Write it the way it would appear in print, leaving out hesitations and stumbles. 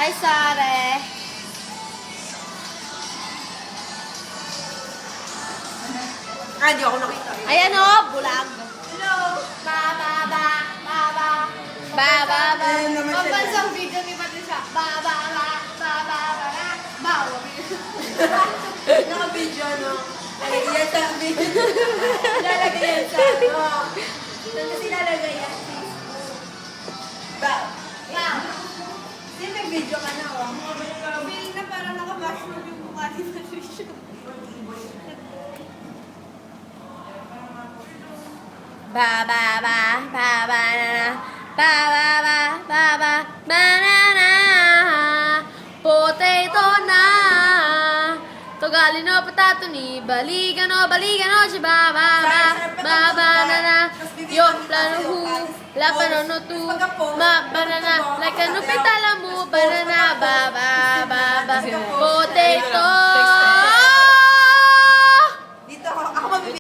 Hi, Sare. Di ako nakita. Ayan o, bulag. Hello. Ba, ba, ba, ba, ba. Ba, ba, ba. Ayun naman siya. Pambansang video ni Patricia. Ba, ba, ba, ba, ba, ba, ba. Ba, Naka-video, no? Lalagay yan sa video. Lalagay yan sa, Saan kasi lalagay yan? Ba? ba. Hindi may video ka na, Feel na parang naka-mushroom yung mukha ni Patricia. Ba, ba, ba, ba, ba, na, na. Ba, ba, ba, ba, ba, banana. Potato na. Togalino patato ni baligano, baligano, si ba, ba, ba, ba, banana. Yo, plano hu, la panono tu, ma, banana. Like ano pitala mo, banana, ba, ba, ba, ba.